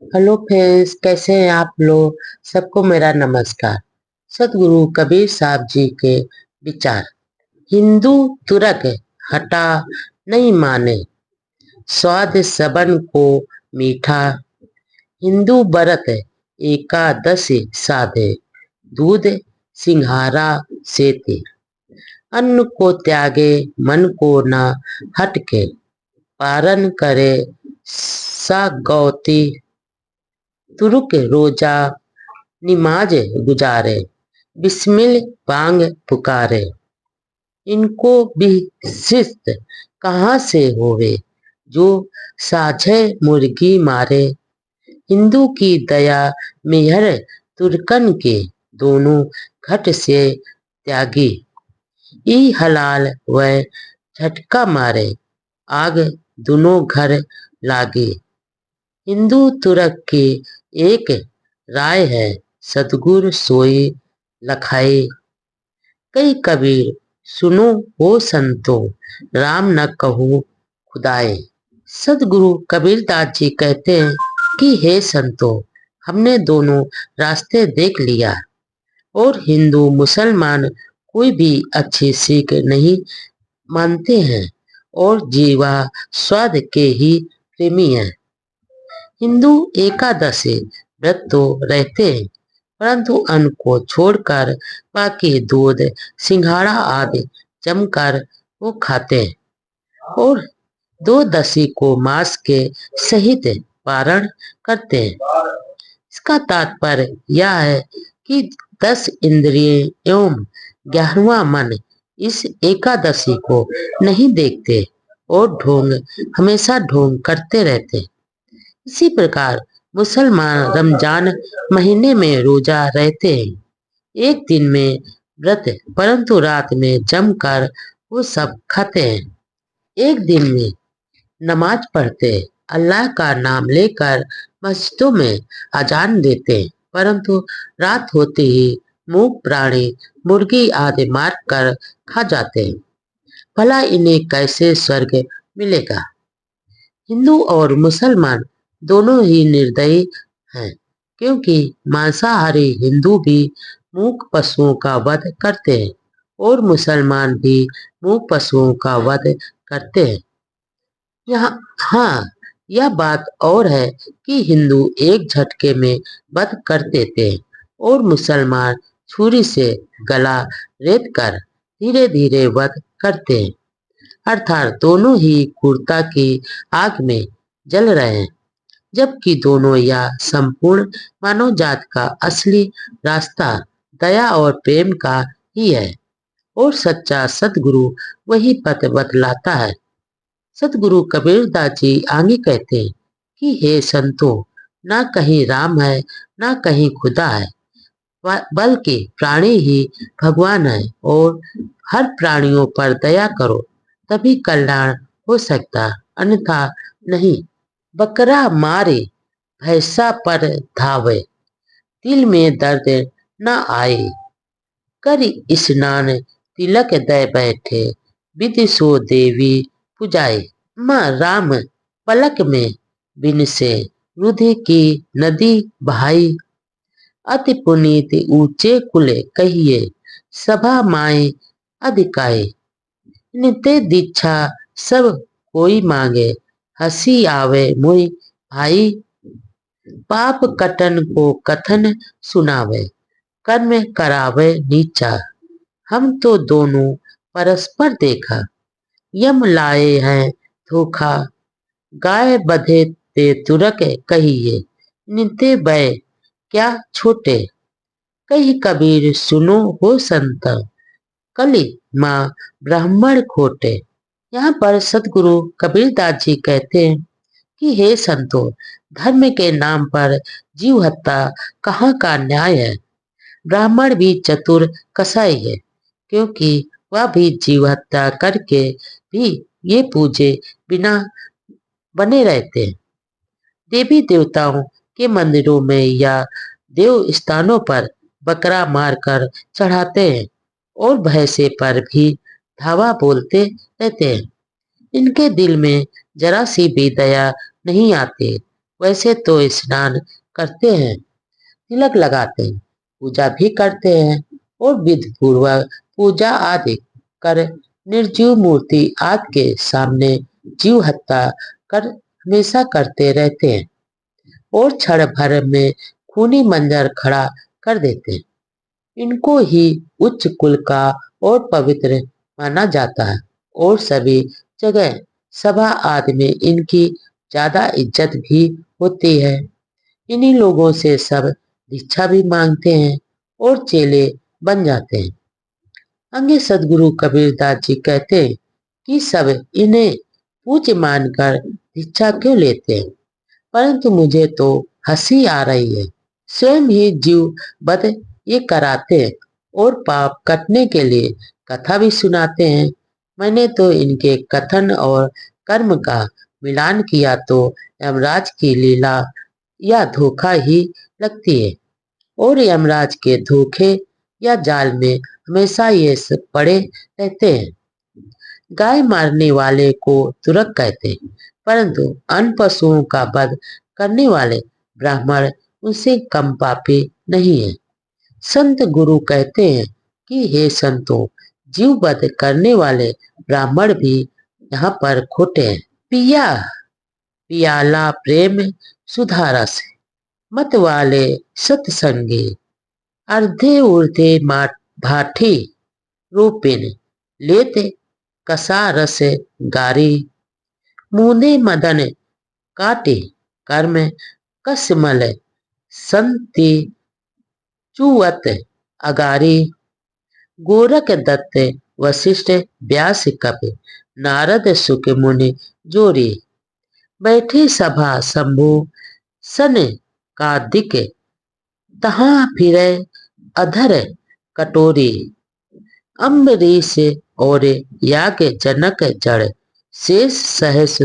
Hello friends, कैसे हैं आप लोग। सबको मेरा नमस्कार। सतगुरु कबीर साहब जी के विचार। हिंदू तुरक हटा नहीं माने, स्वाद सबन को मीठा। हिंदू बरत एकादशी साधे, दूध सिंघारा सेते। अन्न को त्यागे मन को न हटके, पारण करे सा गौती। तुरुक रोजा निमाज गुजारे, बिस्मिल बांग पुकारे। इनको भी शिस्त कहाँ से होवे, जो साझे मुर्गी मारे। हिंदू की दया मेहर तुर्कन के, दोनों घट से त्यागी। ई हलाल व झटका मारे, आग दोनों घर लागे। हिंदू तुरक की एक राय है, सतगुर सोई लखाए। कई कबीर सुनो हो संतो, राम न कहूँ खुदाए। सतगुरु कबीरदास जी कहते हैं कि हे संतो, हमने दोनों रास्ते देख लिया और हिंदू मुसलमान कोई भी अच्छी सीख नहीं मानते हैं और जीवा स्वाद के ही प्रेमी हैं। हिंदू एकादशी व्रत तो रहते हैं, परंतु अन्न को छोड़कर बाकी दूध सिंघाड़ा आदि जमकर वो खाते हैं और दो दशी को मांस के सहित पारण करते हैं। इसका तात्पर्य यह है कि 10 इंद्रिय एवं 11वां मन इस एकादशी को नहीं देखते और ढोंग हमेशा ढोंग करते रहते हैं। इसी प्रकार मुसलमान रमजान महीने में रोजा रहते हैं, एक दिन में व्रत, परंतु रात में जमकर वो सब खाते हैं। एक दिन में नमाज पढ़ते, अल्लाह का नाम लेकर मस्जिदों में अजान देते, परंतु रात होते ही मूक प्राणी मुर्गी आदि मार कर खा जाते हैं। भला इन्हें कैसे स्वर्ग मिलेगा। हिंदू और मुसलमान दोनों ही निर्दयी हैं, क्योंकि मांसाहारी हिंदू भी मूक पशुओं का वध करते हैं और मुसलमान भी मूक पशुओं का वध करते हैं। यहाँ हाँ, यह बात और है कि हिंदू एक झटके में वध कर देते हैं और मुसलमान छुरी से गला रेत कर धीरे धीरे वध करते हैं। अर्थात दोनों ही क्रूरता की आग में जल रहे हैं, जबकि दोनों या संपूर्ण मानव जात का असली रास्ता दया और प्रेम का ही है और सच्चा सतगुरु वही पथ बतलाता है। सतगुरु कबीरदास जी आगे कहते हैं कि हे संतो, ना कहीं राम है ना कहीं खुदा है, बल्कि प्राणी ही भगवान है और हर प्राणियों पर दया करो, तभी कल्याण हो सकता, अन्यथा नहीं। बकरा मारे भैंसा पर धावे, दिल में दर्द न आए। कर स्नान तिलक दे बैठे, विधि सो देवी पुजाए। माँ राम पलक में बिन से, रुधि की नदी बहाई। अति पुनीत ऊंचे कुले कहिए, सभा माए अधिकाए। नित्य दीक्षा सब कोई मांगे, हंसी आवे मुई भाई। पाप कटन को कथन सुनावे, कर्म करावे नीचा। हम तो दोनों परस्पर देखा, यम लाए हैं धोखा। गाय बधे ते तुरक कहिए, नित्य बै क्या छोटे। कही कबीर सुनो हो संत, कली माँ ब्राह्मण खोटे। यहाँ पर सतगुरु कबीरदास जी कहते हैं कि हे संतो, धर्म के नाम पर जीव हत्या कहाँ का न्याय है। ब्राह्मण भी चतुर कसाई है, क्योंकि वह भी जीव हत्या करके भी ये पूजे बिना बने रहते हैं। देवी देवताओं के मंदिरों में या देव स्थानों पर बकरा मारकर चढ़ाते हैं और भैंसे पर भी धावा बोलते रहते हैं। इनके दिल में जरा सी भी दया नहीं आती। वैसे तो स्नान करते हैं, तिलक लगाते हैं, पूजा भी करते हैं और विधि पूर्वक पूजा आदि कर निर्जीव मूर्ति आदि के सामने जीव हत्या कर हमेशा करते रहते हैं और क्षण भर में खूनी मंजर खड़ा कर देते हैं। इनको ही उच्च कुल का और पवित्र माना जाता है और सभी जगह सभा आदि में इनकी ज्यादा इज्जत भी होती है। इन्हीं लोगों से सब दीक्षा भी मांगते हैं और चेले बन जाते हैं। आगे सदगुरु कबीरदास जी कहते हैं कि सब इन्हें पूज्य मानकर दीक्षा क्यों लेते हैं, परंतु मुझे तो हंसी आ रही है। स्वयं ही जीव वध ये कराते हैं और पाप कटने के लिए कथा भी सुनाते हैं। मैंने तो इनके कथन और कर्म का मिलान किया तो यमराज की लीला या धोखा ही लगती है और यमराज के धोखे या जाल में हमेशा ये सब पड़े रहते हैं। गाय मारने वाले को तुरक कहते हैं, परंतु अन्य पशुओं का वध करने वाले ब्राह्मण उनसे कम पापी नहीं है। संत गुरु कहते हैं कि हे संतों, जीव वध करने वाले ब्राह्मण भी यहाँ पर खोटे हैं। पिया पियाला प्रेम सुधारस मत वाले सत्संगे अर्धे ऊर्धे भाठी रूपिन लेते कसा रस गारी मुने मदन काटे कर्म कसमल संति चुवत अगारी गोरख दत्त वशिष्ठ व्यास कपि नारद सुख मुनि जोरी बैठे सभा शंभु सन का दिक तहाँ फिरे अधर कटोरी अम्बरीश और याग जनक जड़ शेष सहस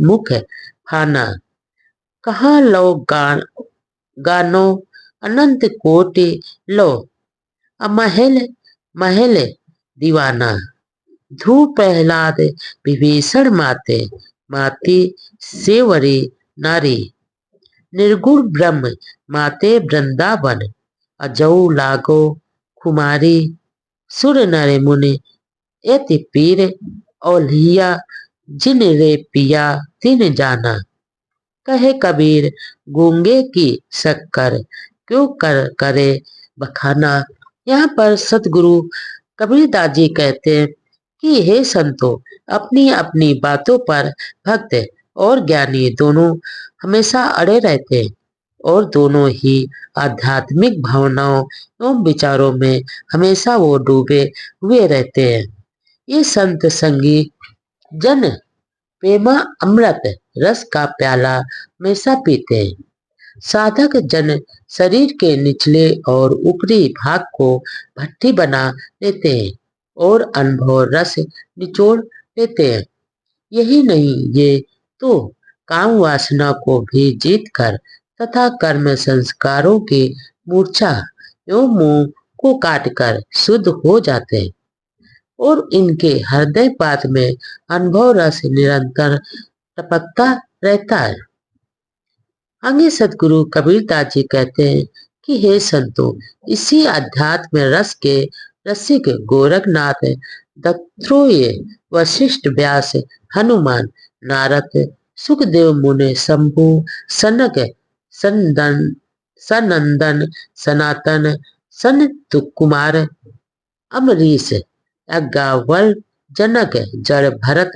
मुख फाना कहाँ लो गानो अनंत कोटि लो अमहल महल दीवाना ध्रुव प्रहलाद विभीषण माते माती सेवरी नारी निर्गुण ब्रह्म माते वृंदावन अजौ लागो कुमारी सुर नर मुनि यति पीर औलिया जिन रे पिया तिन जाना कहे कबीर गूंगे की शक्कर क्यों करे बखाना। यहाँ पर सतगुरु कबीरदास जी कहते हैं कि हे संतों, अपनी अपनी बातों पर भक्त और ज्ञानी दोनों हमेशा अड़े रहते हैं और दोनों ही आध्यात्मिक भावनाओं एवं विचारों में हमेशा वो डूबे हुए रहते हैं। ये संत संगी जन प्रेमा अमृत रस का प्याला हमेशा पीते हैं। साधक जन शरीर के निचले और ऊपरी भाग को भट्टी बना लेते हैं और अनुभव रस निचोड़ लेते हैं। यही नहीं, ये तो काम वासना को भी जीत कर तथा कर्म संस्कारों की मूर्छा एवं मोह को काटकर शुद्ध हो जाते हैं और इनके हृदय पात में अनुभव रस निरंतर टपकता रहता है। आगे सदगुरु कबीरदास जी कहते हैं कि हे संतों, इसी अध्यात्म रस के रसिक गोरखनाथ दत्रोय वशिष्ठ व्यास हनुमान नारद सुखदेव मुनि शंभु सनक सनंदन सनातन सनत कुमार अमरीश अज्ञावल जनक जड़ भरत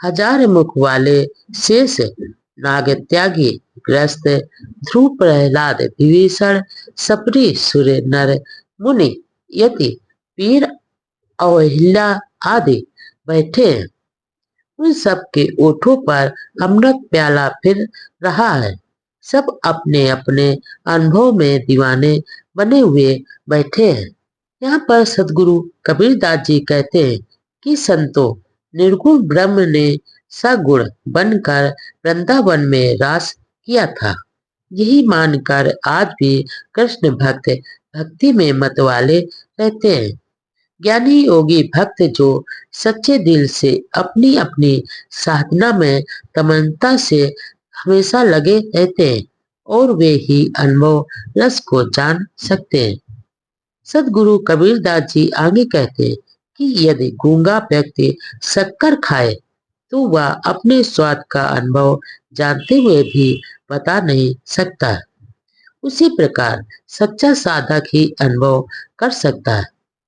हजार मुख वाले शेष नाग त्यागी ग्रस्त ध्रुव प्रहलाद विभीषण सपरी सुर नर मुनि यति पीर अवहिल्या आदि बैठे हैं। उन सब के ओठों पर अमृत प्याला फिर रहा है। सब अपने अपने अनुभव में दीवाने बने हुए बैठे हैं। यहाँ पर सदगुरु कबीरदास जी कहते हैं कि संतों, निर्गुण ब्रह्म ने सगुण बनकर वृंदावन में रास किया था। यही मानकर आज भी कृष्ण भक्त भक्ति में मत वाले रहते हैं। ज्ञानी योगी भक्त जो सच्चे दिल से अपनी अपनी साधना में तमन्नता से हमेशा लगे रहते हैं और वे ही अनुभव रस को जान सकते हैं। सदगुरु कबीरदास जी आगे कहते हैं कि यदि गूंगा व्यक्ति शक्कर खाए तो वह अपने स्वाद का अनुभव जानते हुए भी बता नहीं सकता। उसी प्रकार सच्चा साधक ही अनुभव कर सकता है।